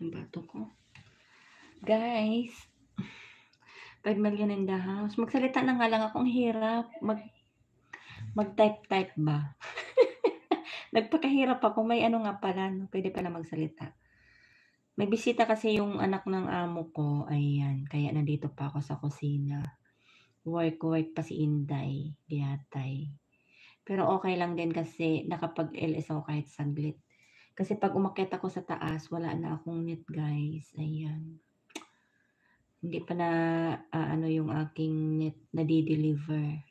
Ang bato ko. Guys, 5 million in the house. Magsalita na nga lang ako. Ang hirap. Mag-type-type ba? Nagpakahirap ako. May ano nga pala, no? Pwede pala magsalita. May bisita kasi yung anak ng amo ko. Ayan. Kaya nandito pa ako sa kusina. Work pa si Inday. Diatay. Pero okay lang din kasi nakapag-LS ako kahit saglit. Kasi pag umakyat ako sa taas, wala na akong net, guys. Ayan. Hindi pa na ano yung aking net na di-deliver.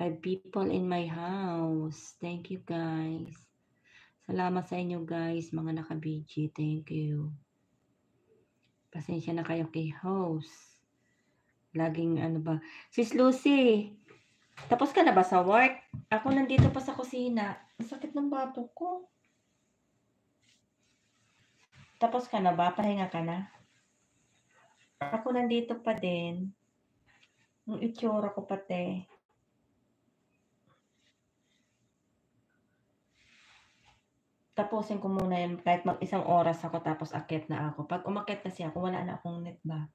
5 people in my house. Thank you, guys. Salamat sa inyo, guys, mga naka-BG. Thank you. Pasensya na kayo kay host. Laging ano ba. Sis Lucy, tapos ka na ba sa work? Ako nandito pa sa kusina. Ang sakit ng bato ko. Tapos ka na ba? Pahinga ka na? Ako nandito pa din. Yung itsura ko pati. Tapusin ko muna yan kahit isang oras ako tapos akyat na ako. Pag umakyat kasi ako, wala na akong net ba?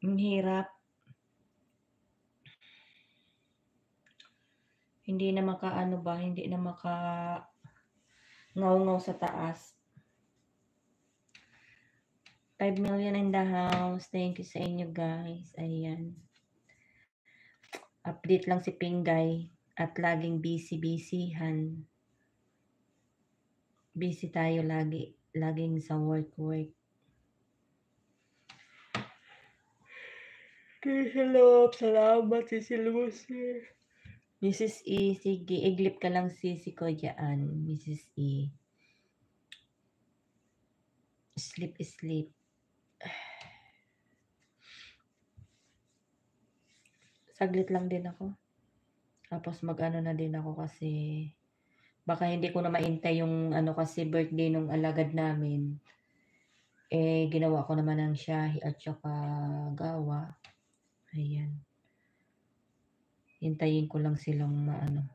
Ang hirap. Hindi na makaano ba, hindi na maka ngaw-ngaw sa taas. 5 million in the house. Thank you sa inyo, guys. Ayan. Update lang si Pinggay at laging busy-busyhan. Busy tayo lagi. Laging sa work. Hello, salamat, Sisi Lucy. Mrs. E, sige, iglip ka lang sisi ko dyan, Mrs. E. Sleep. Saglit lang din ako. Tapos mag-ano na din ako kasi baka hindi ko na maintay yung ano kasi birthday nung alagad namin. Ginawa ko naman ng shahi at saka gawa. Ayan. Hintayin ko lang silang maano.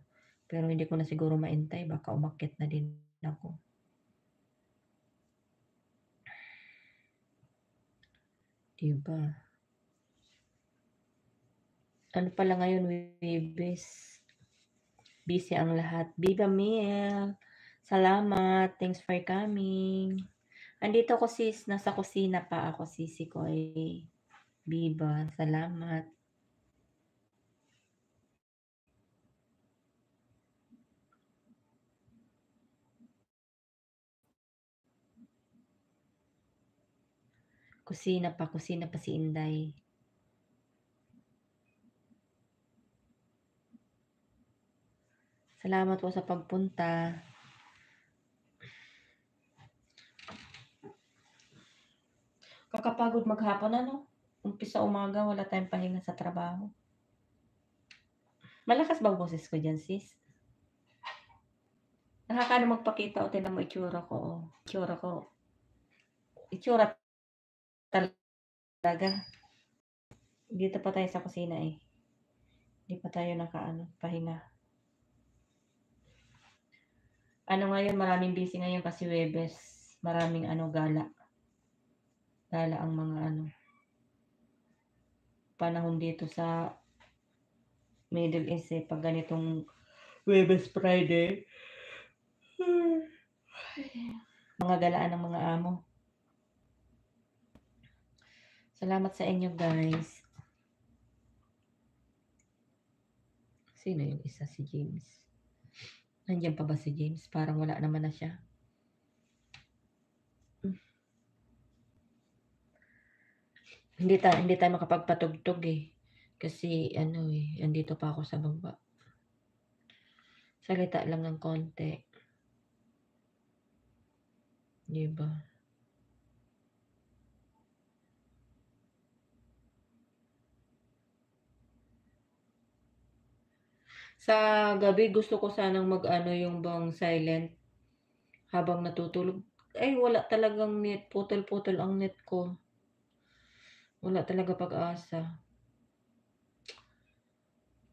Pero hindi ko na siguro maintay. Baka umakyat na din ako. Diba? Ano pala ngayon, Webes? Busy ang lahat. Viva Mel! Salamat. Thanks for coming. Andito ko sis. Nasa kusina pa ako, sisi ko eh. Viva. Salamat. Kusina pa si Inday. Salamat po sa pagpunta. Kakapagod maghapon ano? Umpisa umaga, wala tayong pahinga sa trabaho. Malakas ba boses ko dyan, sis? Nakakano magpakita o tinan mo itsura ko. Itsura talaga. Dito pa tayo sa kusina eh. Hindi pa tayo pahinga. Ano ngayon, maraming busy ngayon kasi Webes. Maraming gala. Gala ang mga panahon dito sa Middle East eh. Pag ganitong Webes Friday. Mga galaan ng mga amo. Salamat sa inyo, guys. Sino yung isa? Si James. Nandiyan pa ba si James? Parang wala naman na siya. Hindi tayo makapagpatugtog eh. Kasi andito pa ako sa baba. Salita lang ng konti. Diba? Sa gabi gusto ko sanang yung bang silent habang natutulog. Ay, wala talagang net. Putol-putol ang net ko. Wala talaga pag-asa.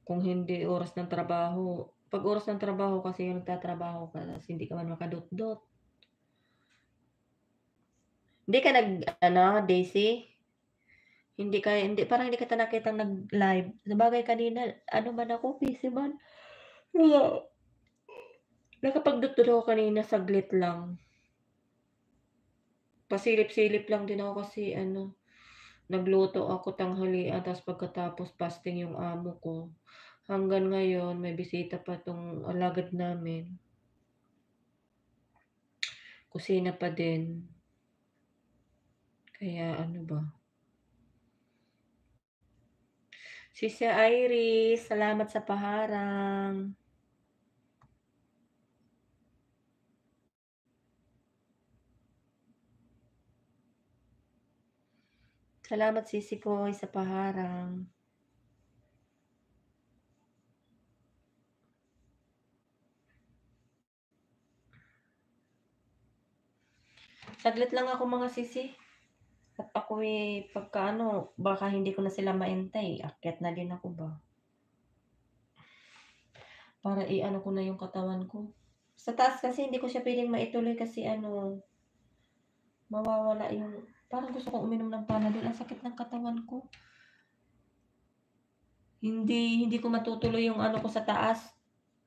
Kung hindi oras ng trabaho. Pag oras ng trabaho kasi yung nagtatrabaho ka, hindi ka man makadot-dot. Hindi ka nag-ano, Daisy? Hindi parang hindi kita nakitang nag-live. Sabagay kanina ano man ako, busy man. Kaya nakapagdugtong ako kanina saglit lang. Pasilip-silip lang din ako kasi ano, nagluto ako tanghalian tapos pagkatapos fasting yung amo ko. Hanggang ngayon may bisita pa 'tong alagad namin. Kusina pa din. Kaya ano ba. Sis Iris, salamat sa paharang. Salamat sisi ko sa paharang. Saglit lang ako mga sisi. At ako'y pagka ano, baka hindi ko na sila maintay, akyat na din ako ba. Para i-ano ko na yung katawan ko. Sa taas kasi hindi ko siya pwedeng maituloy kasi ano, mawawala yung parang gusto kong uminom ng Panadol, ang sakit ng katawan ko. Hindi ko matutuloy yung ano ko sa taas.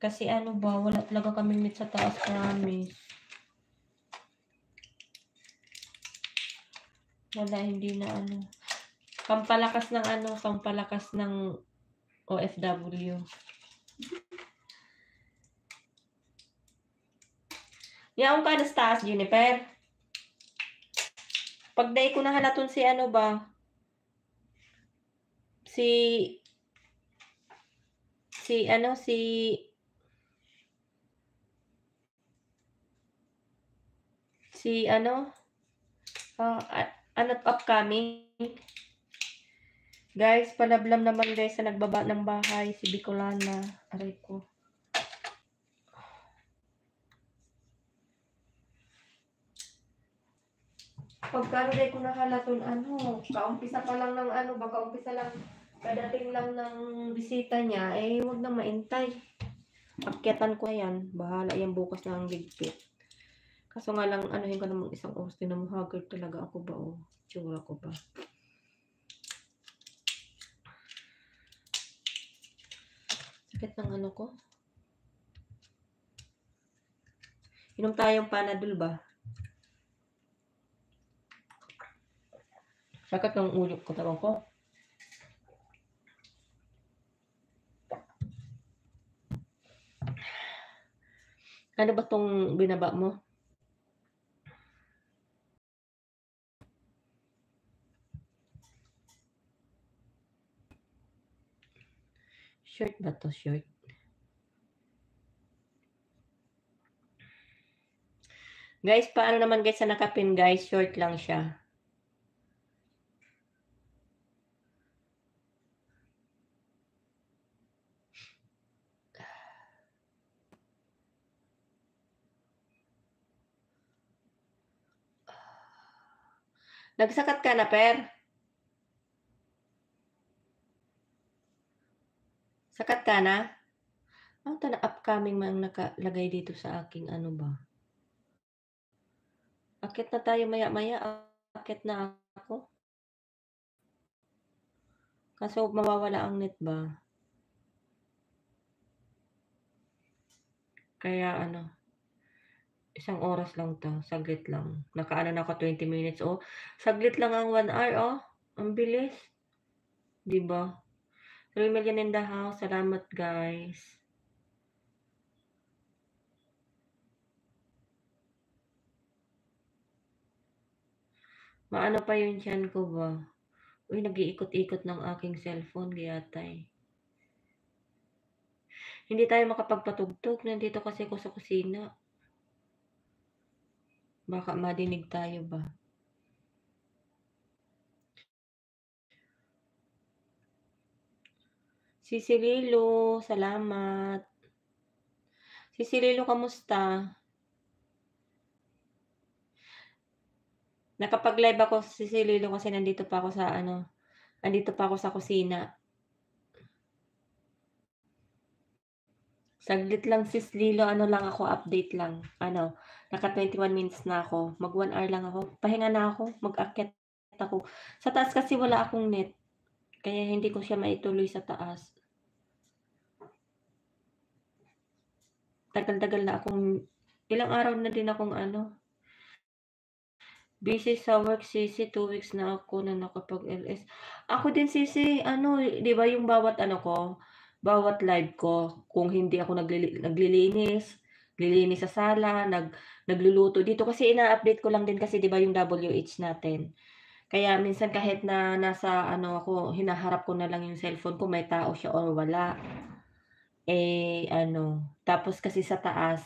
Kasi ano ba, wala talaga kaming meet sa taas, promise. Wala, hindi na ano. Pampalakas ng OFW. Yaong ka na sa taas, Jennifer. Pagday ko na halaton si ano ba, si ano, si ano, ano't upcoming. Guys, palablam naman guys sa nagbaba ng bahay, si Bicolana. Aray ko. Pagkaroon ko nakalaton ano, kaumpisa pa lang ng ano, baka umpisa lang, kadating lang ng bisita niya, eh wag na maintay. Akyatan ko yan, bahala yan bukas na ang ligpit. Kaso nga lang, anuhin ko namang isang oras din na haggard talaga ako ba o tsura ko ba. Sakit ng ano ko. Inom tayong Panadol ba? Sakit ng ulo ko tawag ko. Ano ba tong binaba mo? Short ba to? Short? Guys, paano naman guys sa nakapin guys? Short lang siya. Nagsakat ka na, Per? Sakat ka na? Ang upcoming mang nakalagay dito sa aking ano ba? Akit na tayo maya-maya. Akit na ako. Kaso mawawala ang net ba? Kaya ano, isang oras lang to. Saglit lang. Nakaano na ako 20 minutes. Oh, saglit lang ang 1 hour. Oh, ang bilis. Diba? 3 million in the house. Salamat guys. Maano pa yung tiyan ko ba? Uy, nag-iikot-ikot ng aking cellphone, gayatay. Hindi tayo makapagpatugtog. Nandito kasi ako sa kusina. Baka madinig tayo ba? Si Cirilo, salamat. Si Cirilo, kamusta? Nakapag-live ako si Cirilo kasi nandito pa ako sa ano, nandito pa ako sa kusina. Saglit lang sis Lilo, ano lang ako, update lang. Ano, naka 21 minutes na ako. Mag 1 hour lang ako. Pahinga na ako, mag-akyat ako. Sa taas kasi wala akong net, kaya hindi ko siya maituloy sa taas. Tagal-tagal na akong ilang araw na din akong ano, busy sa work sisi, 2 weeks na ako na nakapag-LS. Ako din sisi, ano, 'di ba yung bawat ano ko, bawat live ko, kung hindi ako naglilinis, lilinis sa sala, nagluluto dito kasi ina-update ko lang din kasi 'di ba yung WH natin. Kaya minsan kahit na nasa ano ako, hinaharap ko na lang yung cellphone ko, may tao siya or wala. Eh, ano, tapos kasi sa taas,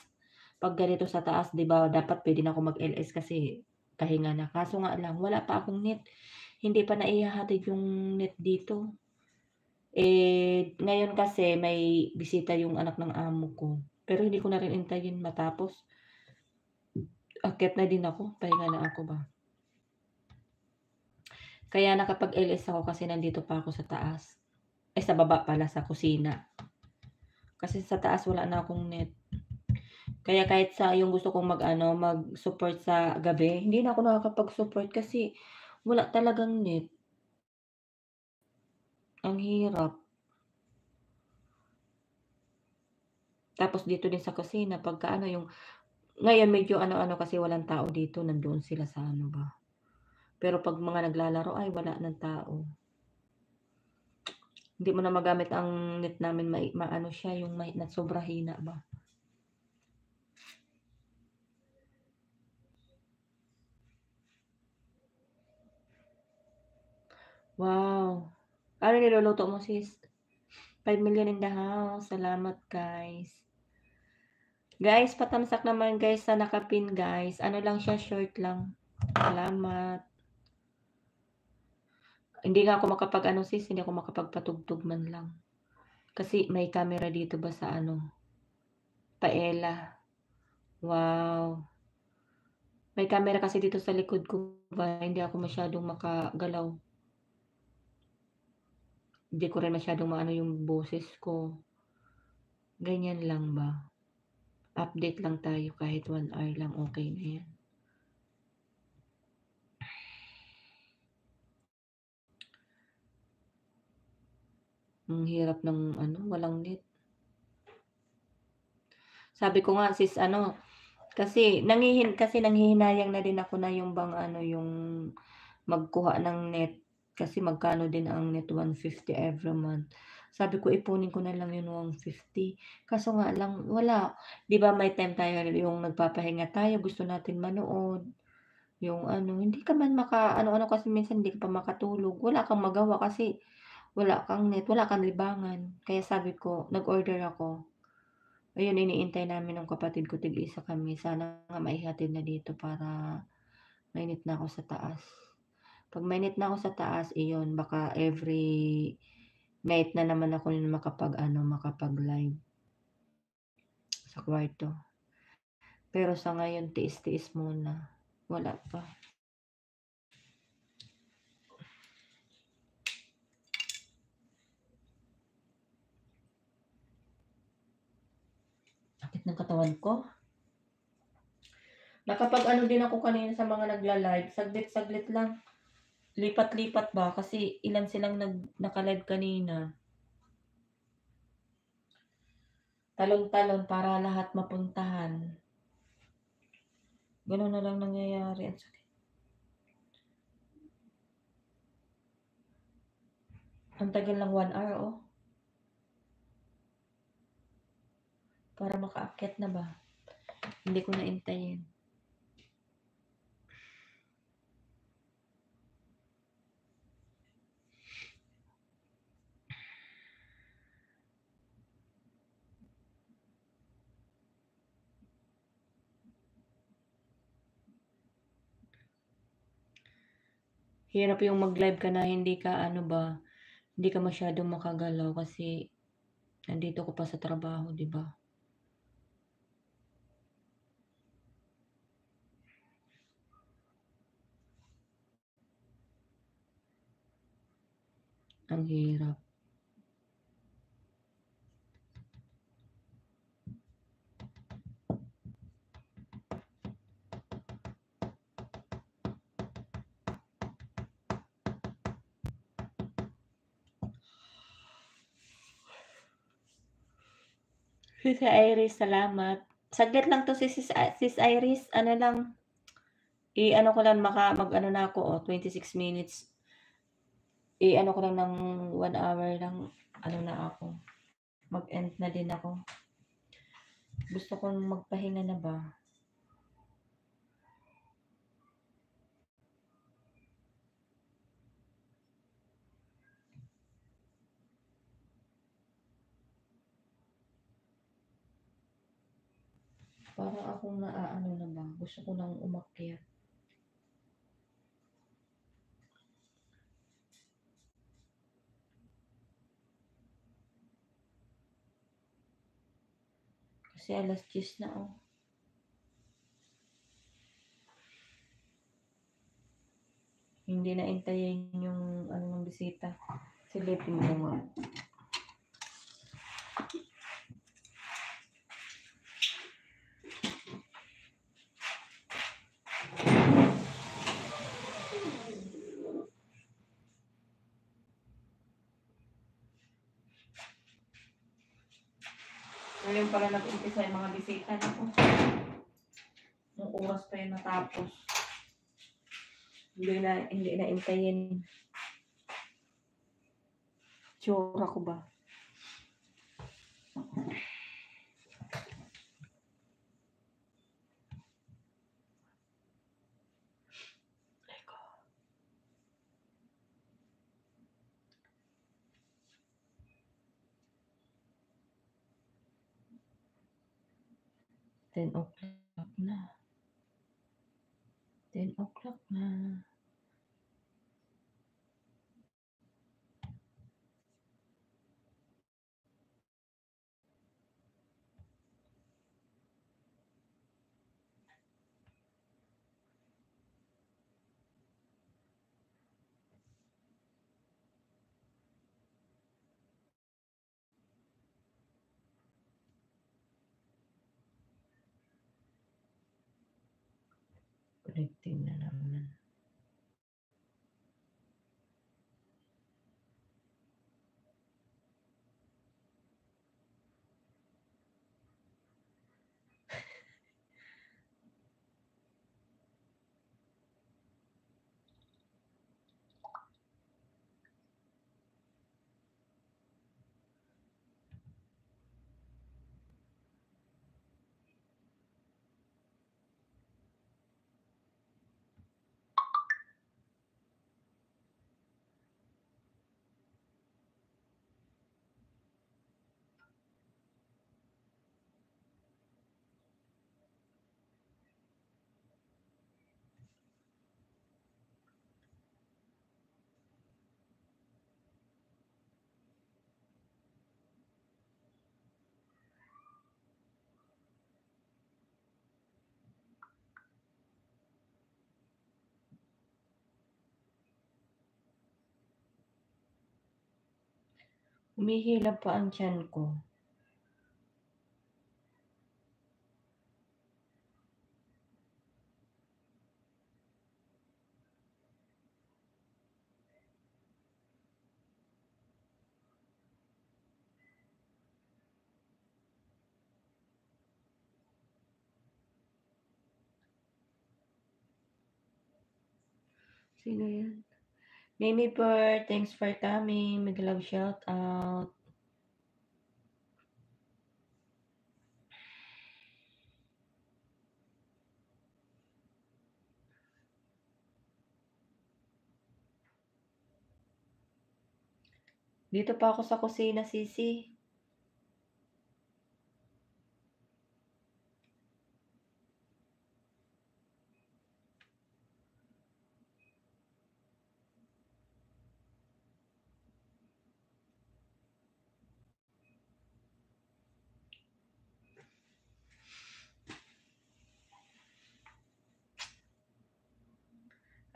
'pag ganito sa taas 'di ba dapat puwede na ako mag-LS kasi pahinga na, kaso nga lang wala pa akong net, hindi pa naihahatid yung net dito. Eh, ngayon kasi may bisita yung anak ng amo ko, pero hindi ko na rin hintayin matapos, akyat na din ako, pahinga na ako ba. Kaya nakapag-LS ako kasi nandito pa ako sa taas, sa baba pala sa kusina. Kasi sa taas wala na akong net. Kaya kahit sa yung gusto kong mag-ano, mag-support sa gabi, hindi na ako nakakapag-support kasi wala talagang net. Ang hirap. Tapos dito din sa kusina pagka ano yung ngayon medyo ano-ano kasi walang tao dito, nandoon sila sa ano ba. Pero 'pag mga naglalaro ay wala ng tao. Hindi mo na magamit ang net namin maano siya yung may na sobra hina ba. Wow! Ano niluluto mo sis? 5,000,000 in the house, salamat guys. Guys, pa-thumbs up naman guys sa naka-pin guys. Ano lang siya, short lang. Salamat. Hindi nga ako makapag-ano sis, hindi ako makapagpatugtog man lang. Kasi may camera dito ba sa ano, paella. Wow. May camera kasi dito sa likod ko ba, hindi ako masyadong makagalaw. Hindi ko rin masyadong maano yung boses ko. Ganyan lang ba. Update lang tayo kahit 1 hour lang, okay na yan. Ang hirap ng ano, walang net. Sabi ko nga sis ano, kasi nanghihinayang na din ako na yung bang ano, yung magkuha ng net. Kasi magkano din ang net, 150 every month. Sabi ko ipunin ko na lang yung 150. Kaso nga lang wala. 'Di ba may time tayo yung nagpapahinga tayo, gusto natin manood, yung ano, hindi ka man ano-ano kasi minsan hindi ka pa makatulog. Wala kang magawa kasi wala kang net, wala kang libangan. Kaya sabi ko nag-order ako. Ayun, iniintay namin nung kapatid ko, tig-isa kami. Sana nga maihatid na dito para mainit na ako sa taas. 'Pag mainit na ako sa taas, iyon baka every night na naman ako makapag-ano, makapag-live sa kwarto. Pero sa ngayon tiis-tiis muna, wala pa. Sakit ng katawan ko. Nakapag-ano din ako kanina sa mga nagla-live, saglit-saglit lang. Lipat-lipat ba kasi ilan silang naka-live kanina. Talon-talon para lahat mapuntahan. Gano'n na lang nangyayari, ang sakit. Ang tagal ng 1 hour, oh, para makaakyat na ba. Hindi ko naintayin. Hirap yung mag-live ka na hindi ka ano ba, hindi ka masyadong makagalaw kasi nandito ko pa sa trabaho, 'di ba? Ang hirap. Sis Iris, salamat. Saglit lang 'to Sis Iris, ano lang, i-ano ko lang mag-ano na ako, 26 minutes. I-ano ko lang ng 1 hour lang, ano na ako, mag-end na din ako. Gusto kong magpahinga na ba. Para akong naaano na ba, gusto ko nang umakyat. Kasi 10:00 na, oh. Hindi na intayin yung ano ng bisita. Silipin mo nga. Ngayon pala nag-umpisa yung mga bisita na po. Yung oras pa yun natapos. Hindi na intayin. Tsura ko ba? Eko. Ten o'clock na. 10 o'clock na. Connecting na naman. Humihilab pa ang tiyan ko. Sino yan? Mimi Per, thanks for coming. Big love shout out. Dito pa ako sa kusina, Sisi.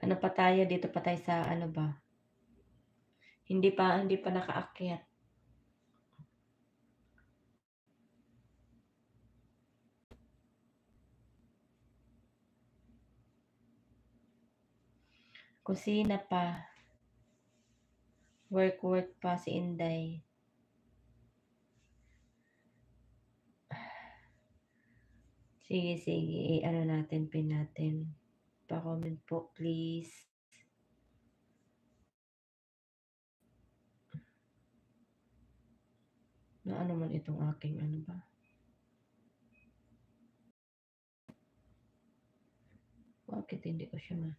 Ano pa tayo? Dito pa tayo sa ano ba? Hindi pa nakaakyat. Kusina pa. Work pa si Inday. Sige, sige. I-ano natin, pin natin. Pa-comment po, please. Na ano man itong aking ano ba? Bakit hindi ko siya ma...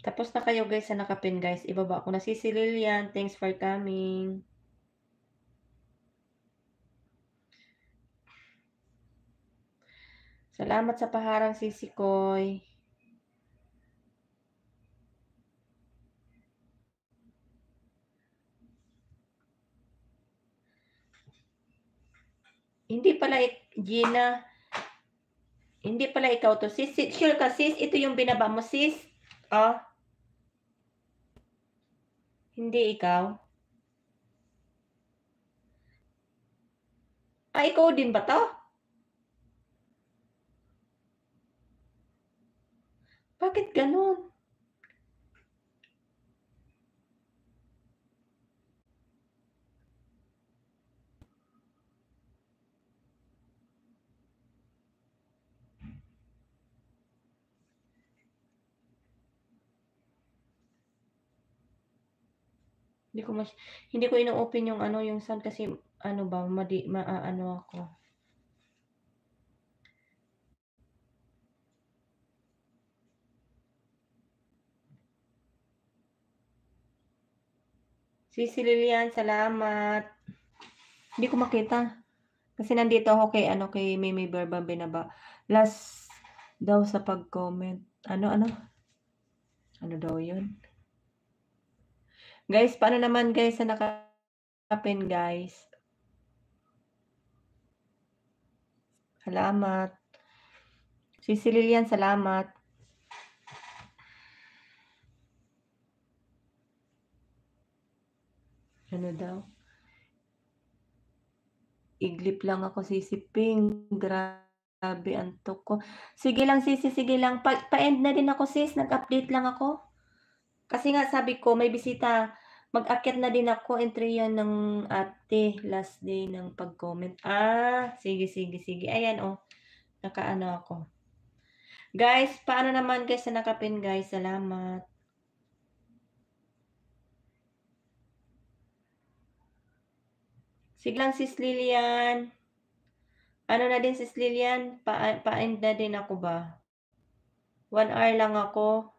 Tapos na kayo guys sa nakapin guys. Ibaba ko na si Lilian. Thanks for coming. Salamat sa paharang Sisi Koy. Hindi pala Gina. Hindi pala ikaw to. Sis, sure ka sis? Ito yung binaba mo sis? Oh. Hindi ikaw? Ah, ikaw din ba to? Bakit ganun? Hindi ko ino-open yung ano, yung sound kasi ano ba, maaano ako. Sisi Lilian, salamat. Hindi ko makita. Kasi nandito ako kay ano kay Mimi Verba binaba. Last daw sa pag-comment. Ano? Ano daw 'yun? Guys, paano naman guys sa nakapin guys? Salamat. Sisi Lilian, salamat. Ano daw? Iglip lang ako Sisi Ping. Grabe antok ko. Sige lang Sisi, sige lang. Pa-end na din ako sis, nag-update lang ako. Kasi nga sabi ko may bisita. Mag-akyat na din ako, entry yan ng ate, last day ng pag-comment. Ah, sige, sige, sige. Ayan, oh. Nakaano ako. Guys, paano naman guys sa nakapin guys? Salamat. Sige lang sis Lilian. Ano na din sis Lilian? Pa-end na din ako ba? 1 hour lang ako.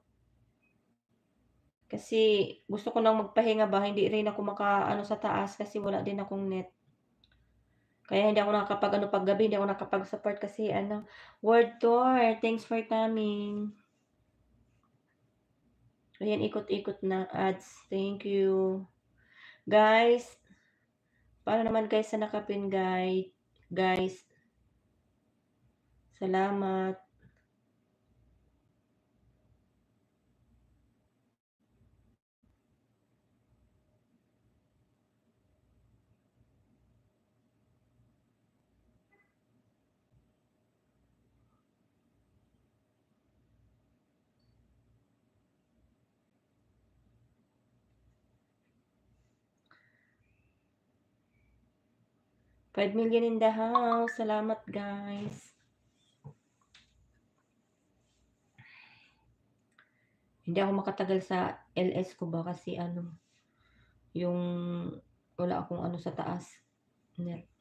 Kasi gusto ko nang magpahinga ba, hindi rin ako makaano sa taas kasi wala din akong net. Kaya hindi ako nakakapag-ano paggabi, hindi ako nakapag-support kasi ano, World Tour. Thanks for coming. Ayan, ikot-ikot na ads. Thank you. Guys, paano naman guys sa nakapin guide? Guys, salamat. $5 million in the house. Salamat guys. Hindi ako makatagal sa LS ko ba kasi ano, yung wala akong ano sa taas. Net.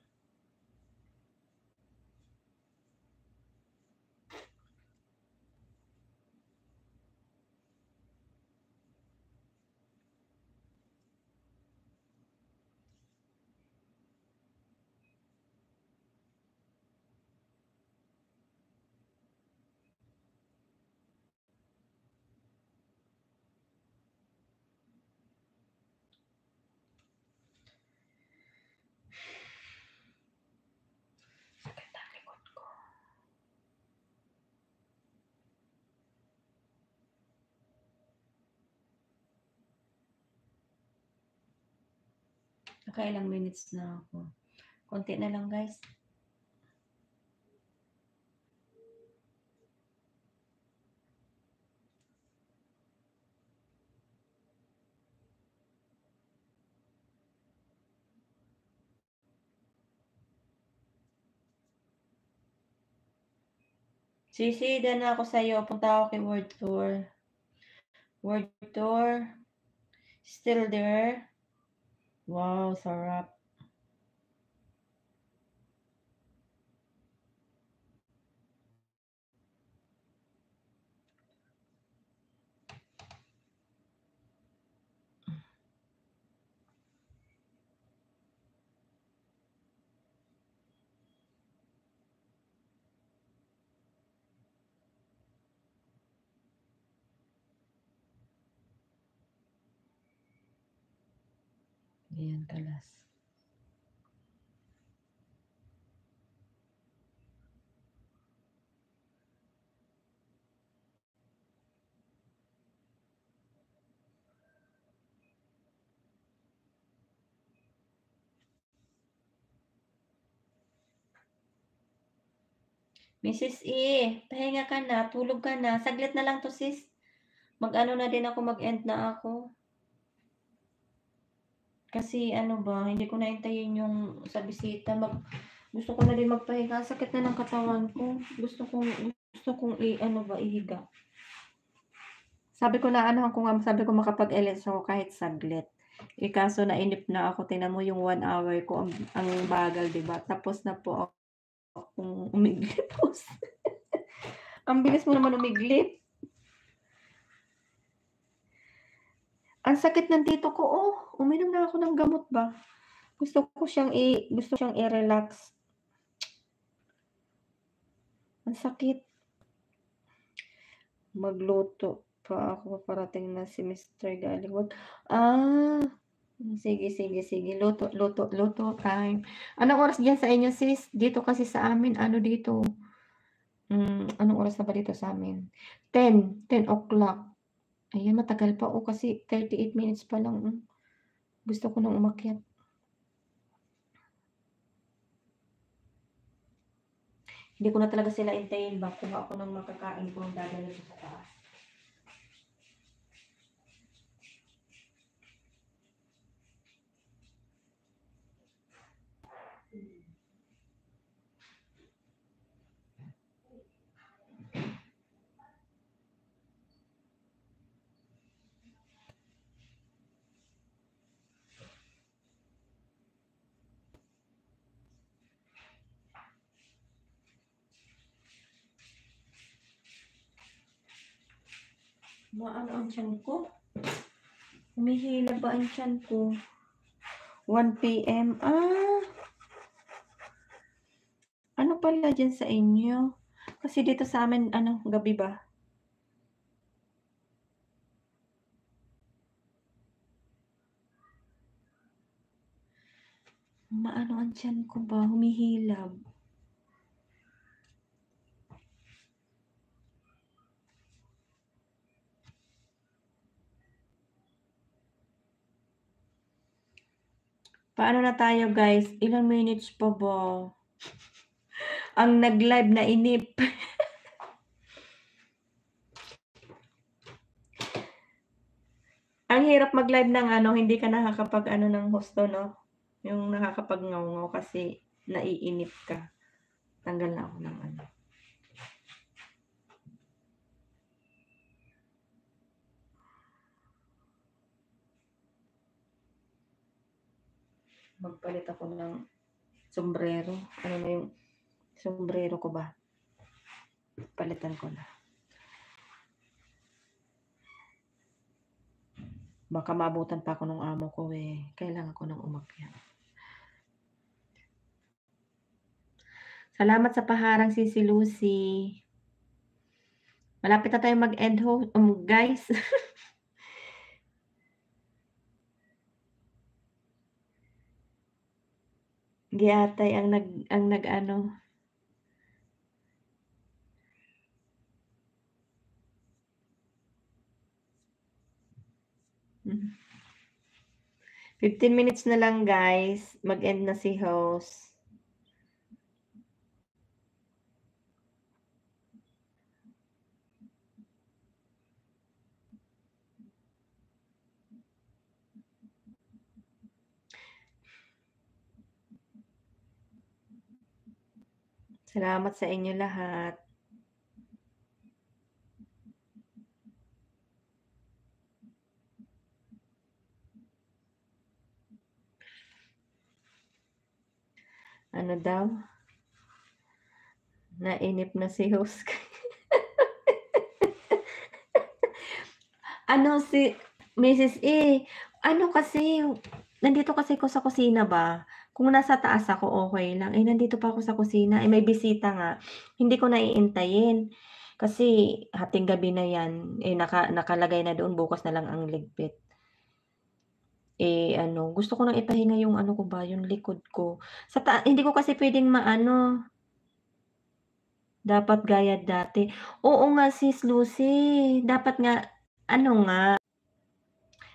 Sakit ang likod ko. Nakailang minutes na ako. Konti na lang guys. Sisi, dyan na ako sa'yo. Punta ako kay World Tour. World Tour. Still there? Wow, sarap. Ayan, talas. Mrs. E, pahinga ka na, tulog ka na. Saglit na lang 'to, sis. Mag-ano na din ako, mag-end na ako. Kasi ano ba, hindi ko nahintayin yung sa bisita. Gusto ko na din magpahinga. Sakit na ng katawan ko. Gusto kong ano ba, ihiga. Sabi ko na ano ko nga, sabi ko makapag-LS ako kahit saglit. Eh, kaso nainip na ako. Tingnan mo yung 1 hour ko, ang bagal, 'di ba? Tapos na po akong umiglip. Ang bilis mo naman umiglip. Ang sakit ng dito ko, oh. Uminom na ako ng gamot ba. Gusto siyang i-relax. Ang sakit. Magluto pa ako, parating na si Mr. galing work. Sige, sige, sige. Luto, luto, luto time. Anong oras diyan sa inyo, sis? Dito kasi sa amin, ano dito? Anong oras na ba dito sa amin? 10 o'clock. Ayan, matagal pa. O, kasi 38 minutes pa lang. Gusto ko nang umakyat. Hindi ko na talaga sila intayin ba kung ako nang makakain ko ang dadalhin ko sa taas. Maano ang tiyan ko? Humihila ba ang tiyan ko? 1 PM. Ano pala dyan sa inyo? Kasi dito sa amin, ano, gabi ba? Maano ang tiyan ko ba? Humihilab. Paano na tayo, guys? Ilang minutes pa ba? Ang nag-live na inip. Ang hirap mag-live ng ano, hindi ka nakakapag-ano ng husto, no? Yung nakakapag-ngaw-ngaw kasi naiinip ka. Tanggal na ako ng ano. Magpalit ako ng sombrero. Ano na yung sombrero ko ba? Palitan ko na. Baka maabutan pa ako ng amo ko eh. Kailangan ko nang umakyat. Salamat sa paharang, Sisi Lucy. Malapit na tayong mag-end ho, guys. Giatay ang nag-ano. 15 minutes na lang, guys. Mag-end na si host. Salamat sa inyo lahat. Ano daw, nainip na si host. Ano si Mrs. E, ano kasi, nandito kasi ako sa kusina ba, kung nasa taas ako okey lang, eh, nandito pa ako sa kusina, eh, may bisita nga, hindi ko na iintayin. Kasi hating gabi na 'yan, eh, nakalagay na doon, bukas na lang ang ligpit. Eh, ano, gusto ko nang ipahinga yung ano ko ba, yung likod ko. Hindi ko kasi puwedeng maano, dapat gaya dati. Oo nga Sis Lucy, dapat nga ano nga,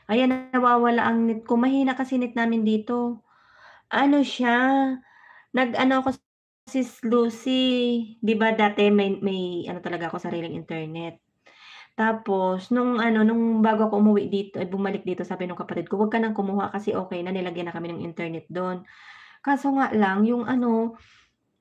ayan nawawala ang net ko, mahina kasi net namin dito. Ano siya, nag-ano ako Sis Lucy, 'di ba dati may ano talaga ako sariling internet. Tapos nung bago ako umuwi dito ay bumalik dito sabi nung kapatid ko, "Wag ka ng kumuha kasi okey na nilagyan na kami ng internet dun." Kaso nga lang yung ano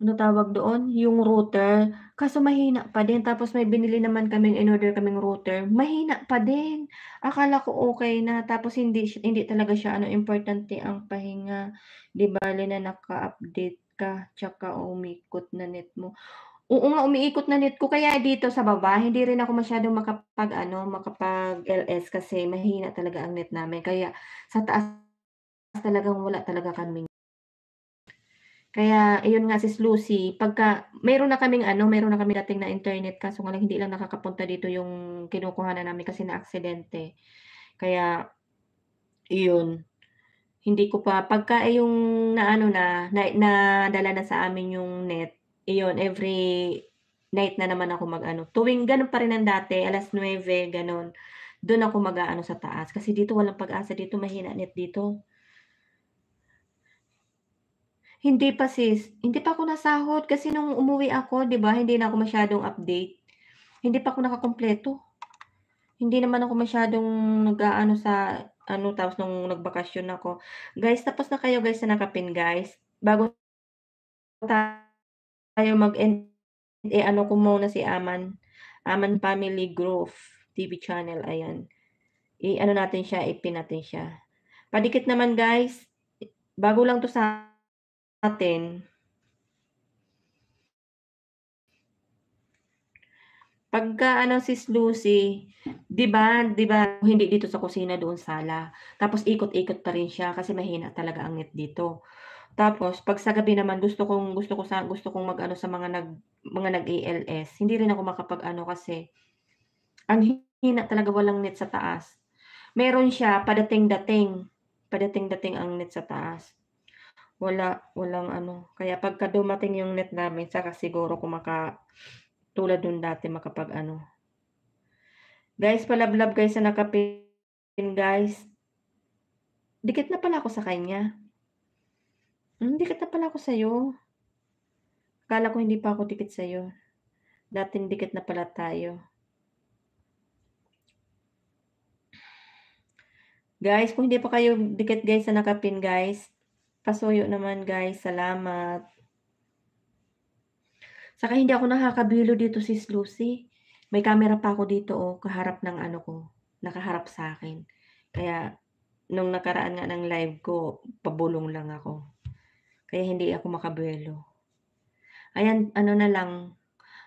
tawag doon, yung router, kaso mahina pa din tapos may binili naman kaming inorder kaming router, mahina pa din. Akala ko okey na tapos hindi talaga siya ano, importante ang pahinga. 'Di bale na naka-update ka tsaka umikot na net mo. Oo nga, umiikot na net ko kaya dito sa baba hindi rin ako masyadong makapag-ano, makapag-LS kasi mahina talaga ang net namin kaya sa taas talagang wala talaga kaming kaya ayun nga Sis Lucy, pagka meron na kaming dating na internet kaso nga lang hindi lang nakakapunta dito yung kinukuhanan namin kasi naaksidente. Kaya iyon, hindi ko pa pagka yung naano nadala na sa amin yung net, iyon every night na naman ako mag-ano, tuwing gano'n pa rin ang dati 9:00 gano'n, do'n ako mag-aano sa taas kasi dito walang pag-asa dito mahina net dito. Hindi pa sis, hindi pa ako nasahod kasi nung umuwi ako 'di ba hindi na ako masyadong update, hindi pa ako nakakumpleto. Hindi naman ako masyadong nag-aano sa ano tapos nung nagbakasyon ako. Guys tapos na kayo guys sa nakapin guys? Bago tayo mag-end, i-ano ko muna si Aman Family Growth TV channel ayan. I-ano natin siya, i-pin natin siya. Padikit naman guys, bago lang 'to sa'tin. Pagka ano Sis Lucy, 'di ba hindi dito sa kusina doon sala, tapos ikot-ikot pa rin siya kasi mahina talaga ang net dito. Tapos 'pag sa gabi naman gusto kong mag-ano sa mga nag-ALS, hindi rin ako makapag-ano kasi ang hina talaga walang net sa taas. Meron siya padating-dating ang net sa taas. Walang ano, kaya pagka dumating yung net namin saka siguro tulad nung dati makapag-ano. Guys, palablab guys sa nakapin guys. Dikit na pala ako sa kanya. Dikit na pala ako sa'yo. Akala ko hindi pa ako dikit sa'yo. Dating dikit na pala tayo. Guys, kung hindi pa kayo dikit guys sa nakapin guys, pasuyo naman guys, salamat. Saka hindi ako nakakabilo dito Sis Lucy. May camera pa ako dito oh, kaharap ng ano ko, nakaharap sa'kin. Kaya nung nakaraan nga ng live ko, pabulong lang ako. Kaya hindi ako makabuelo. Ayan, ano na lang,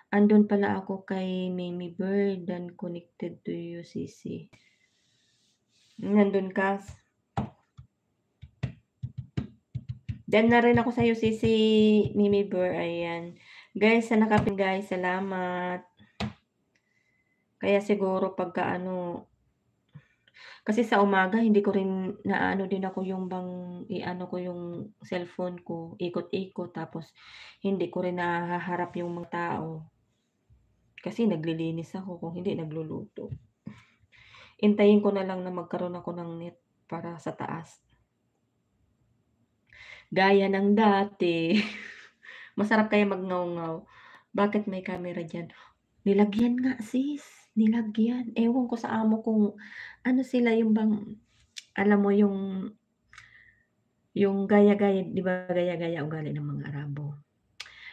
andun pala ako kay Mimi Bird and connected to you, Sisi. Nandun ka. Diyan na rin ako sa'yo, Sisi Mimi Bird. Ayan. Guys, sa nakapin guys, salamat. Kaya siguro pagka ano, kasi sa umaga hindi ko rin naano din ako yung bang i-ano ko yung cellphone ko, ikot-ikot tapos hindi ko rin nahaharap yung mga tao. Kasi naglilinis ako kung hindi nagluluto. Hintayin ko na lang na magkaroon ako ng net para sa taas. Gaya ng dati. Masarap kaya magngaw-ngaw. Bakit may camera diyan? Nilagyan nga sis, nilagyan. Ewan ko sa amo kung ano sila yung bang alam mo yung gaya-gaya, 'di ba gaya-gaya ugali ng mga Arabo.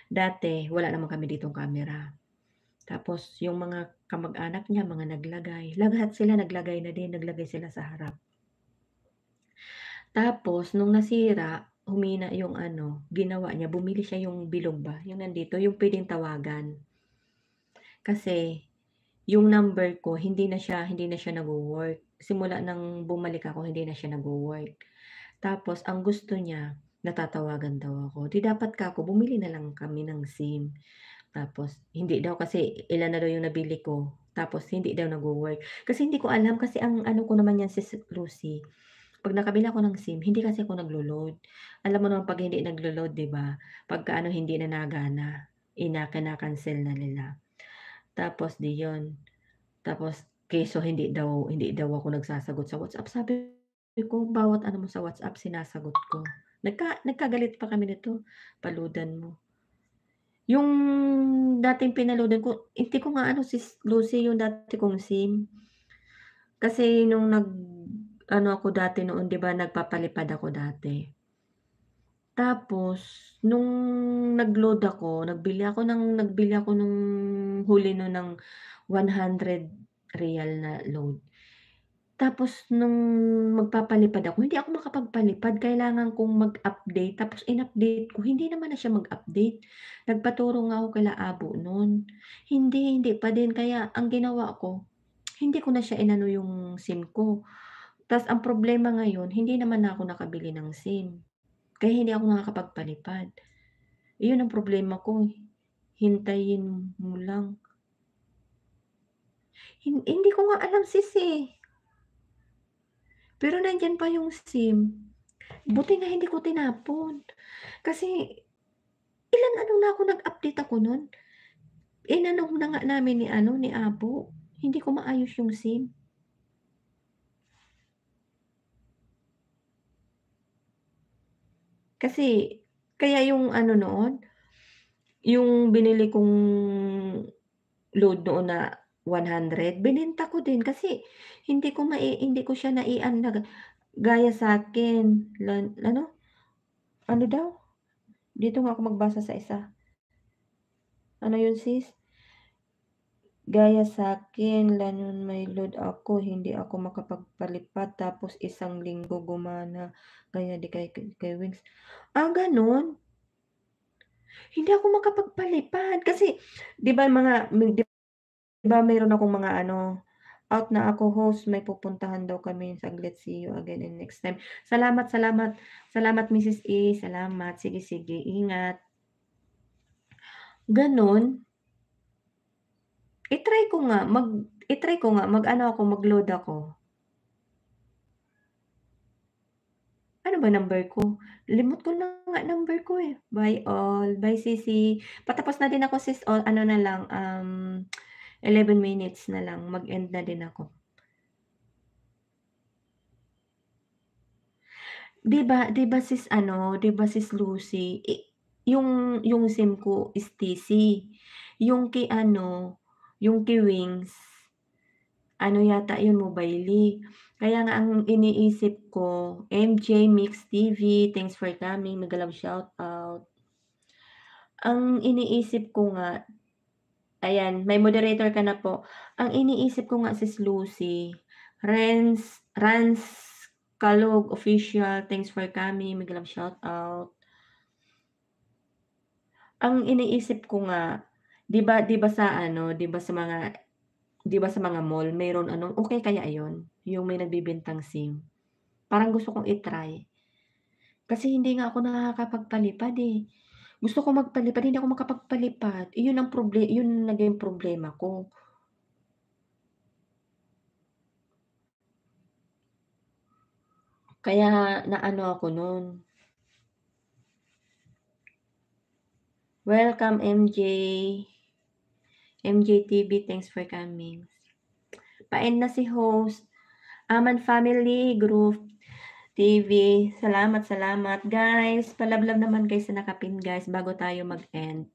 Dati wala naman kami ditong camera. Tapos yung mga kamag-anak niya mga naglagay, lahat sila naglagay na din, naglagay sila sa harap. Tapos nung nasira, humina yung ano, ginawa niya bumili siya yung bilog ba, yung nandito, yung puwedeng tawagan. Kasi yung number ko hindi na siya nagwo-work. Simula ng bumalik ako hindi na siya nagwo-work. Tapos ang gusto niya natatawagan daw ako, 'di dapat kako bumili na lang kami ng SIM. Tapos hindi daw kasi ilan na daw yung nabili ko, tapos hindi daw nagwo-work. Kasi hindi ko alam kasi ang ano ko naman yan Sis Lucy, 'pag nakabili ako ng SIM hindi kasi ako naglo-load. Alam mo naman 'pag hindi naglo-load 'di ba, pagka ano hindi na nagana, kina-cancel na nila. Tapos 'di yun, tapos keso hindi daw ako nagsasagot sa WhatsApp. Sabi ko, "Bawat ano mo sa WhatsApp sinasagot ko." Nagkagalit pa kami nito, "Paludan mo." Yung dating pinaloadan ko hindi ko nga ano Sis Lucy yung dati kong SIM. Kasi nung nag-ano ako dati noon 'di ba nagpapalipad ako dati. Tapos nung nag-load ako, nagbili ako nung huli nun ng ₱100 na load. Tapos nung magpapalipad ako, hindi ako makapagpalipad kailangan kong mag-update tapos in-update ko hindi naman na siya mag-update. Nagpaturo nga ako kila Abo nun, hindi pa din kaya ang ginawa ko, hindi ko na siya inano yung SIM ko. Tas ang problema ngayon hindi naman na ako nakabili ng SIM, kaya hindi ako nakakapagpalipad. Iyon ang problema ko, hintayin mo lang. Hindi ko nga alam Sis, eh. Pero nandiyan pa yung SIM. Buti nga hindi ko tinapon. Kasi ilang ano na ako nag-update ako nun. Inano na nga namin ni ano, ni Abo. Hindi ko maayos yung SIM. Kasi kaya yung ano noon, yung binili kong load noon na 100 binenta ko din kasi hindi ko siya nai-ano na gaya sa'kin ano daw? Dito nga ako magbasa sa isa. Ano yun Sis? Gaya sa'kin lanun may load ako, hindi ako makapagpalipad tapos isang linggo gumana kaya di kay Wings. Ganun? Hindi ako makapagpalipad kasi 'di ba di ba meron akong mga ano, out na ako host may pupuntahan daw kami saglit, see you again in next time. Salamat, salamat, salamat Mrs. A, salamat. Sige, sige, ingat. Gano'n? I-try ko nga mag-ano ako, mag-load ako. Ano ba number ko? Limot ko na nga number ko, eh. Bye all, bye sisi. Patapos na din ako sis, o ano na lang, 11 minutes na lang, mag-end na din ako. 'Di ba sis ano, 'di ba sis Lucy, yung SIM ko is TC, yung kay ano, yung kay Wings, ano yata yun Mobileye. Kaya nga ang iniisip ko, MJ Mix TV, thanks for coming, mega love shoutout. Ang iniisip ko nga, ayan may moderator ka na po. Ang iniisip ko nga sis Lucy, Rance Kalog official, thanks for coming, mega love shoutout. Ang iniisip ko nga, 'di ba sa ano, 'di ba sa mga mall mayroon ano, okey kaya yun, yung may nagbebentang SIM? Parang gusto kong i-try. Kasi hindi nga ako nakakapagpalipad, eh. Gusto ko magpalipad, hindi ako makapagpalipad, yun naging problema ko. Kaya naano ako nun. Welcome MJ. MJ TV, thanks for coming. Pa-end na si host. Aman Family Group TV, salamat, salamat. Guys, palablab naman kayo sa nakapin guys bago tayo mag-end.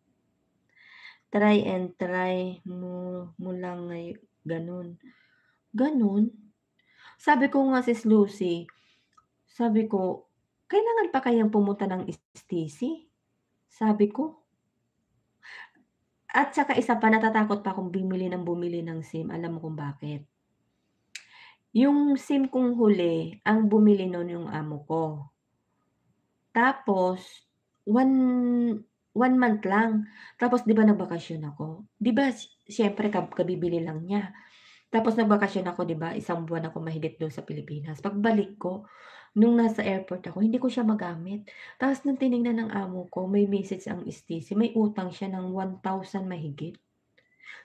Try and try mo lang gano'n. Gano'n? Sabi ko nga Sis Lucy, sabi ko, "Kailangan pa kayang pumunta ng STC?" Sabi ko. At saka isa pa natatakot pa akong bumili ng SIM, alam mo kung bakit? Yung SIM kong huli, ang bumili nun yung amo ko. Tapos, one 1 month lang. Tapos 'di ba nagbakasyon ako, 'di ba siyempre kabibili lang niya. Tapos nagbakasyon ako 'di ba, 1 buwan ako mahigit dun sa Pilipinas. Pagbalik ko, nung nasa airport ako hindi ko siya magamit. Tapos nung tiningnan ng amo ko may message ang STC, may utang siya ng 1,000 mahigit.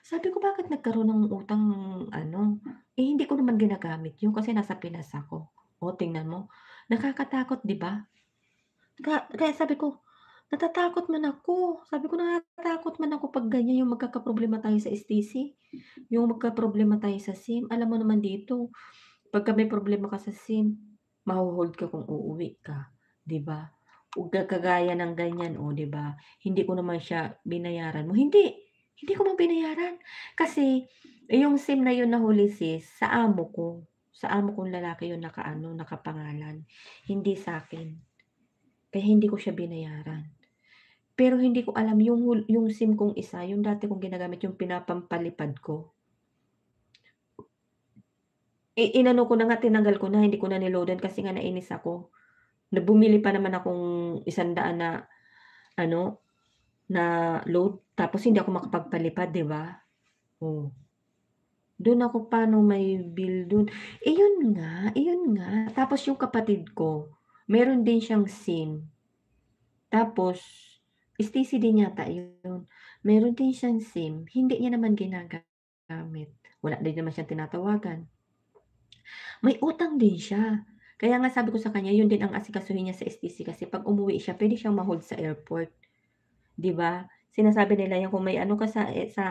Sabi ko, "Bakit nagkaroon ng utang ano, eh, hindi ko naman ginagamit yun kasi nasa Pinas ako." Oh, tingnan mo, nakakatakot 'di ba? Kaya sabi ko, natatakot man ako. Sabi ko, natatakot man ako 'pag ganyan yung magkakaproblema tayo sa STC, yung magkaproblema tayo sa SIM. Alam mo naman dito, pagka may problema ka sa SIM, maho-hold ka kung uuwi ka, 'di ba? O kagaya ng ganyan, oh, 'di ba? Hindi ko naman siya binayaran mo, hindi ko man binayaran. Kasi yung SIM na yun nahuli sis, sa amo kong lalaki yun nakaano, nakapangalan, hindi sa'kin. Kaya hindi ko siya binayaran. Pero hindi ko alam yung SIM kong isa, yung dati kong ginagamit yung pinapampalipad ko, inano ko na nga, tinanggal ko na, hindi ko na ni-loadan kasi nga nainis ako. Na bumili pa naman akong 100 na ano, na load tapos hindi ako makapagpalipad, 'di ba? Oh, dun ako paano may bill dun. Iyon nga, tapos yung kapatid ko, meron din siyang SIM. Tapos, STC din yata yun. Meron din siyang SIM, hindi niya naman ginagamit. Wala din naman siyang tinatawagan. May utang din siya. Kaya nga sabi ko sa kanya, yun din ang asikasuhin niya sa STC kasi 'pag umuwi siya puwede siyang ma-hold sa airport, 'di ba? Sinasabi nila yan kung may ano ka sa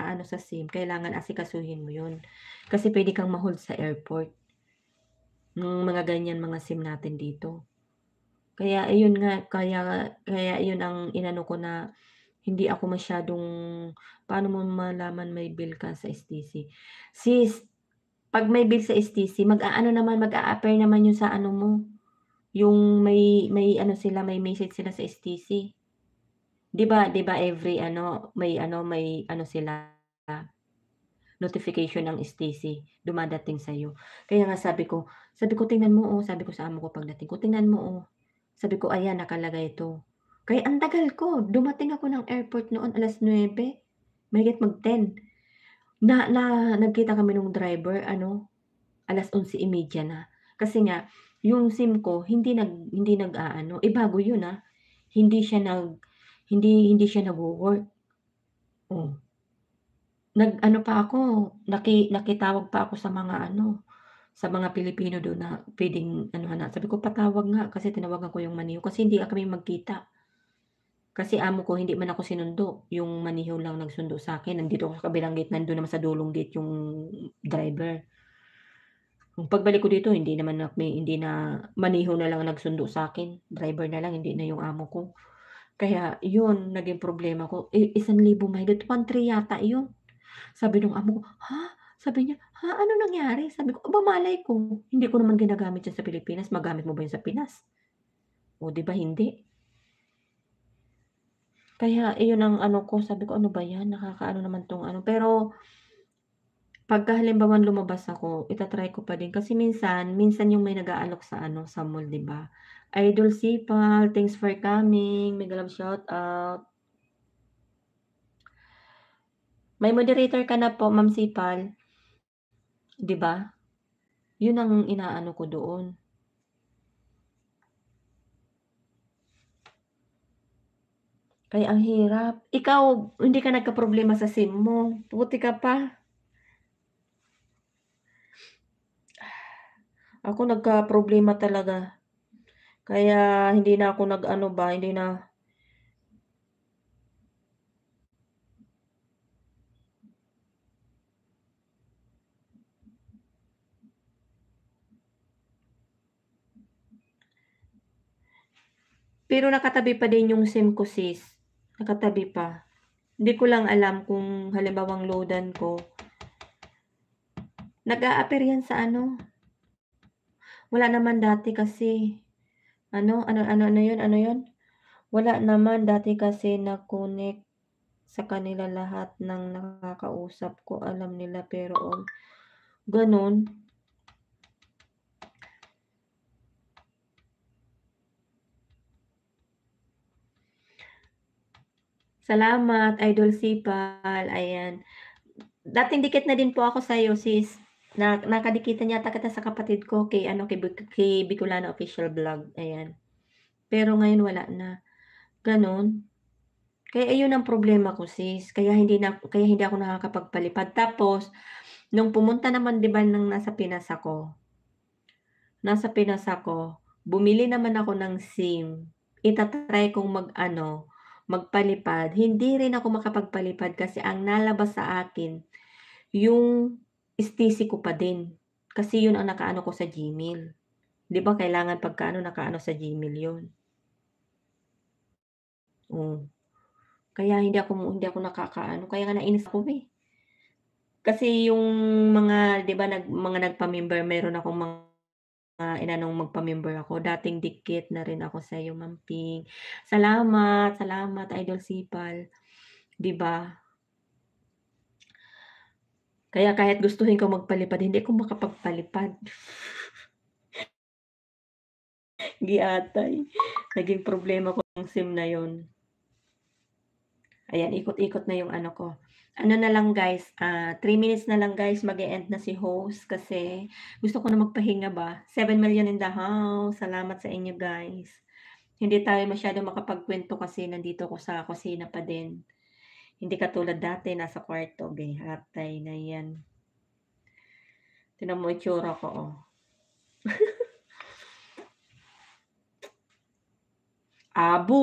ano sa SIM kailangan asikasuhin mo yun. Kasi puwede kang ma-hold sa airport, nung mga ganyan mga SIM natin dito. Kaya ayun nga, kaya kaya yun ang inano ko na hindi ako masyadong paano mo malaman may bill ka sa STC? Sis, 'pag may bill sa STC mag-aano naman, mag-a-appear naman yun sa ano mo, yung may ano sila, may message sila sa STC. 'Di ba may ano sila, notification ng STC dumadating sa'yo. Kaya nga sabi ko, "Tingnan mo, oh," sabi ko sa amo ko pagdating ko, "Tingnan mo, oh." Sabi ko, "Ayan nakalagay 'to." Kaya ang tagal ko, dumating ako ng airport noon 9:00, mahigit mag-10. Nagkita kami nung driver ano, 11:30 na. Kasi nga yung SIM ko hindi nag-aano, eh, bago yun, hindi siya hindi siya nagwo-work. Oh, nag-ano pa ako, nakitawag pa ako sa mga ano, sa mga Pilipino dun na puwedeng anuhan na sabi ko, "Patawag nga," kasi tinawagan ko yung maniho kasi hindi kami magkita. Kasi amo ko hindi man ako sinundo, yung maniho lang nagsundo sa'kin, nandito ako sa kabilang gate, nandun naman sa dulong gate yung driver. Nung pagbalik ko dito hindi na maniho na lang ang nagsundo sa'kin, driver na lang hindi na yung amo ko. Kaya yun naging problema ko, eh, 1,000 mahigit 1,300 yata yun. Sabi nung amo ko, "Ha?" Sabi niya, "Ha, ano nangyari?" Sabi ko, "Aba malay ko, hindi ko naman ginagamit yan sa Pilipinas, magamit mo ba yun sa Pinas?" Oh, 'di ba hindi? Kaya iyon ang ano ko, sabi ko, "Ano ba yan, nakakaano naman 'tong ano." Pero pagka halimbawang lumabas ako, ita-try ko pa din kasi minsan yung may nag-aalok sa ano, sa mall, 'di ba? Idol Sipal, thanks for coming, mega love shoutout. May moderator ka na po, Ma'am Sipal, 'di ba? Yun ang inaano ko doon. Kaya ang hirap. Ikaw, hindi ka nagkaproblema sa SIM mo, buti ka pa. Ako nagkaproblema talaga. Kaya hindi na ako nag-ano ba, hindi na pero nakatabi pa din yung SIM ko sis, nakatabi pa. Hindi ko lang alam kung halimbawang loadan ko, nag-a-appear yan sa ano, wala naman dati kasi, ano yun? Wala naman dati kasi na-connect sa kanila lahat ng nakakausap ko, alam nila pero gano'n. Salamat Idol Sipal, ayan. Dating dikit na din po ako sa'yo sis, nakadikitan yata kita sa kapatid ko kay ano, kay Bicolano Official Vlog, ayan. Pero ngayon wala na, gano'n. Kaya ayun ang problema ko sis, kaya hindi ako nakakapagpalipad. Tapos nung pumunta naman 'di ba ng nasa Pinas ako, bumili naman ako ng SIM, ita-try kong mag-ano, magpalipad, hindi rin ako makapagpalipad kasi ang nalabas sa akin yung STC ko pa din. Kasi yun ang nakaano ko sa Gmail. 'Di ba kailangan pagka ano nakaano sa Gmail yun, oh. Kaya hindi ako nakakaano, kaya nga nainis ako, eh. Kasi yung mga 'di ba mga nagpa-member meron akong mga inanong magpa-member ako, dating dikit na rin ako sa'yo Ma'am Ping. Salamat, salamat Idol Sipal, 'di ba? Kaya kahit gustuhin ko magpalipad hindi ako makapagpalipad. Giatay, naging problema ko yung SIM na yun. Ayan, ikot-ikot na yung ano ko. Ano na lang guys, 3 minutes na lang guys, mag-e-end na si host kasi gusto ko na magpahinga ba. 7 million in the house, salamat sa inyo guys. Hindi tayo masyadong makapagkuwento kasi nandito ako sa kusina pa din. Hindi katulad dati nasa kwarto, hatay na 'yan. Tignan mo itsura ko, oh. Abo!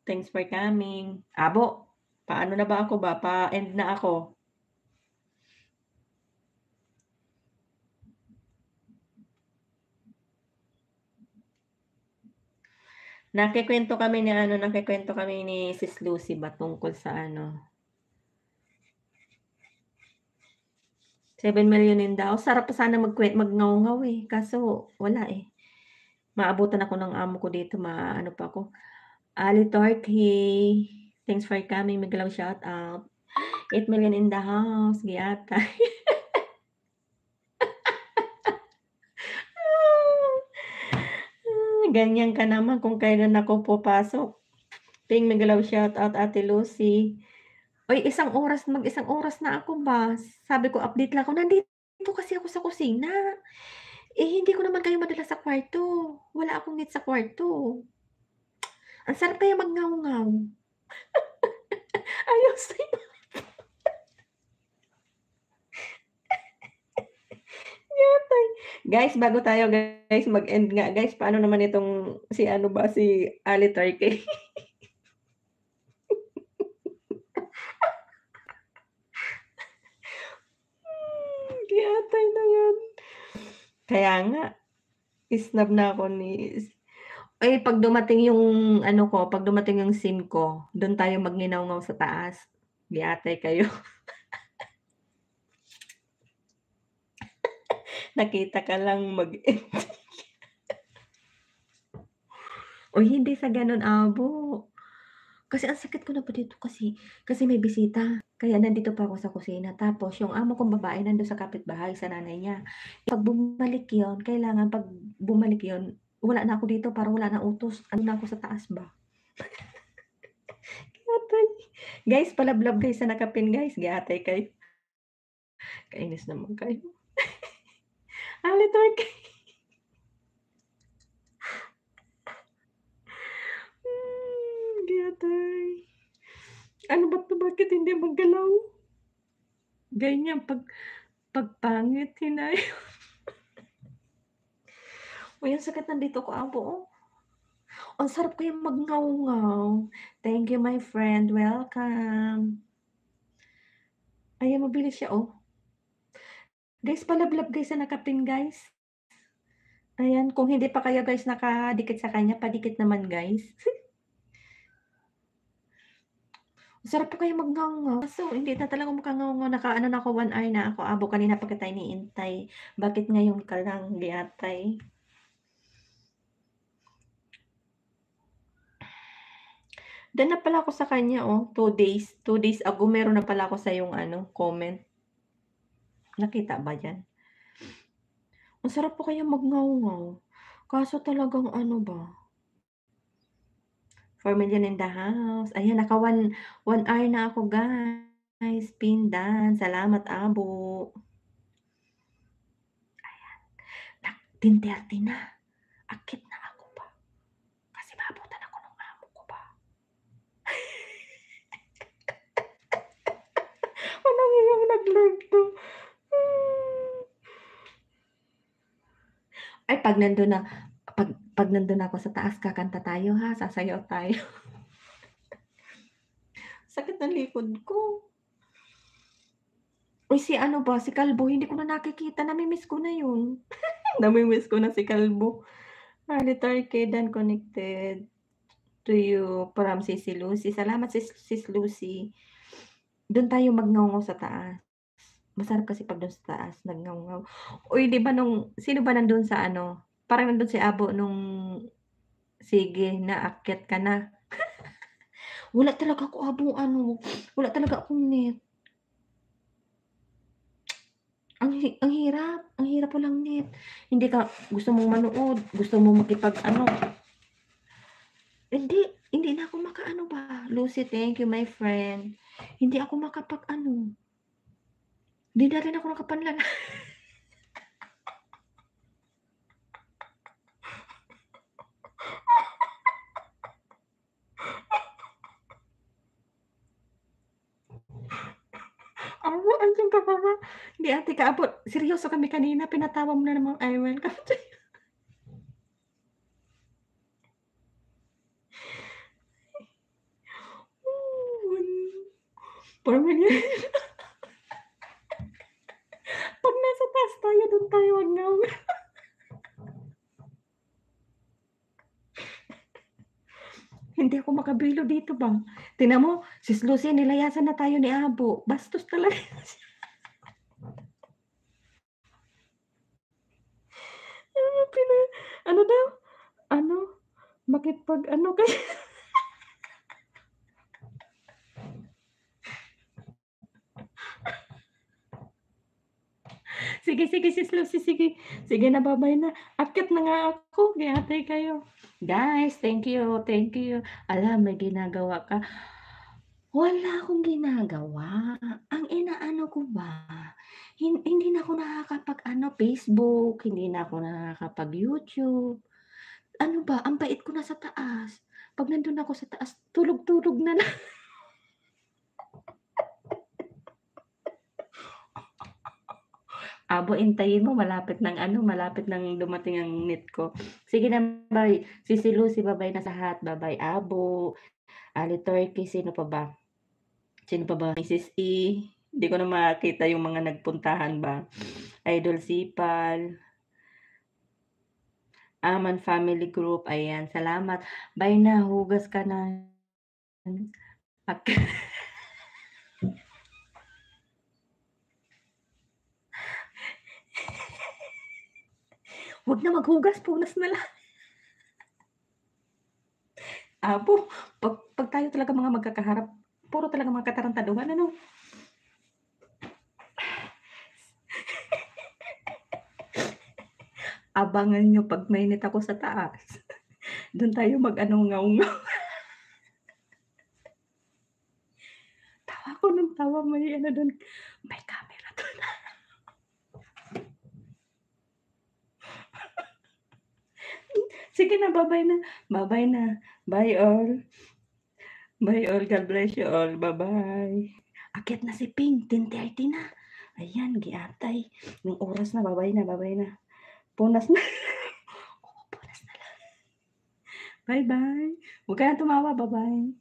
Thanks for coming. Abo, paano na ba ako ba? Pa-end na ako. Nagkukuwento kami ni Sis Lucy ba tungkol sa ano, 7 million daw. Sarap pa sana magngaw-ngaw, eh, kaso wala, eh. Maabutan ako ng amo ko dito, maano pa ako. Ali Torquay, thanks for coming, Miglaw shout out. 8 million in the house, giyata. Ganyan ka naman kung kailan ako pupasok. Ping Miglaw shout out Ate Lucy. Uy, mag-isang oras na ako ba. Sabi ko update lang ako, nandito kasi ako sa kusina. Eh, hindi ko naman kayo madala sa kwarto. Wala akong net sa kwarto. Ang sarap kaya magngaw-ngaw. Ayos yatay. Guys, bago tayo guys mag-end nga guys, paano naman itong si ano ba, si Ali Torque? Yatay na yan. Kaya nga, isnab na ako ni eh, 'pag dumating yung ano ko, 'pag dumating yung SIM ko, dun tayo magninaw-ngaw sa taas. Di-atay kayo. Nakita ka lang mag-end. Uy, hindi sa gano'n, Abo. Kasi ang sakit ko na pa dito kasi may bisita. Kaya nandito pa ako sa kusina. Tapos yung amo kong babae nandun sa kapitbahay, sa nanay niya. 'Pag bumalik yun, wala na ako dito, parang wala ng utos. Ano na ako sa taas ba. Giatay. Guys, palablab guys sa nakapin guys, giatay kayo. Kainis naman kayo. Ali Torque. Giatay. Ano ba 'to, bakit hindi magalaw? Ganyan 'pag pangit, hinay. Uy, ang sakit ng dito ko, Abo, oh. Ang sarap kayang magngaw-ngaw. Thank you my friend, welcome. Ayan, mabilis siya, oh. Guys, palablab guys sa nakapin, guys. Ayan, kung hindi pa kayo guys nakadikit sa kanya, padikit naman guys. Masarap po kayang magngaw-ngaw, kaso hindi na talaga ako makangaw-ngaw, nakaano na ako 1 hour na ako, Abo, kanina pa kita iniintay. Bakit ngayon ka lang, giatay? Dun na pala ako sa kanya, oh, 2 days ago meron na pala ako sa yung ano, comment. Nakita ba diyan? Ang sarap po kayang magngaw-ngaw, kaso talagang ano ba 4,000,000 in the house. Ayan, naka one hour na ako, guys. Pindan. Salamat, abo. Nak 10:30 na. Akit na ako ba? Kasi maabutan ako ng amo ko ba. Walang hiyang nag-live 'to. Ay, 'pag nandun na 'pag nandun ako sa taas kakanta tayo ha, sasayaw tayo. Sakit ng likod ko. Uy, si ano ba, si Kalbo hindi ko na nakikita, nami-miss ko na yun. Nami-miss ko na si Kalbo. Return Kedan connected to you from Sisi Lucy. Salamat Sis Lucy. Dun tayo magngangaw sa taas. Masarap kasi 'pag dun sa taas nagngangaw. Uy, 'di ba sino ba nandun sa ano, parang nandun si Abo nung sige naakyat ka na. Wala talaga ako Abo ano, wala talaga akong net. Ang hirap walang net. Hindi ka gusto mong manood, gusto mong makipag-ano, hindi, hindi na ako makaano ba, Lucy, thank you my friend. Hindi ako makapag-ano, hindi na rin ako nakapanlala. Abo, andiyan ka pa ba? Hindi ate kaabot, seryoso kami kanina pinatawa mo na namang I welcome to you. Pamilya 'pag nasa taas tayo dun tayo hanggang hindi ako makabilo dito bang. Tingnan mo, Sis Lucy nilayasan na tayo ni Abo, bastos talaga siya. Pina ano daw, ano, makipag-ano kasi sige, sige Sis Lucy, sige. Sige na, ba-bye na. Akyat na nga ako, gi-antay kayo. Guys, thank you. Hala, may ginagawa ka. Wala akong ginagawa. Ang inaano ko ba, hindi na ako nakakapag-ano, Facebook, hindi na ako nakakapag-YouTube. Ano ba, ang bait ko na sa taas. 'Pag nandun ako sa taas, tulog-tulog na lang. Abo, hintayin mo malapit ng dumating ang net ko. Sige na, bye. Sisi Lucy, ba-bye na sa lahat. Ba-bye, Abo, Ali Turkey, sino pa ba? Sino pa ba? Mrs. E. Hindi ko na makita yung mga nagpuntahan ba. Idol Sipal, Aman Family Group, ayan, salamat. Bye na, hugas ka na. Ak Huwag na maghugas, punas na lang. Abo, 'pag tayo talaga mga magkakaharap, puro talaga mga katarantaduhan ano? Abangan niyo 'pag mainit ako sa taas. Dun tayo mag-ano, ngaw-ngaw. Tawa ako ng tawa, may ano dun, may camera dun. Sige na, ba-bye na. Ba-bye na. Bye all. Bye all, God bless you all, ba-bye. Akyat na si Ping, 10:30 na. Ayan, giatay. Yung oras na, ba-bye na, ba-bye na. Punas na. Oo, punas na lang. Bye-bye. Huwag ka na tumawa, ba-bye.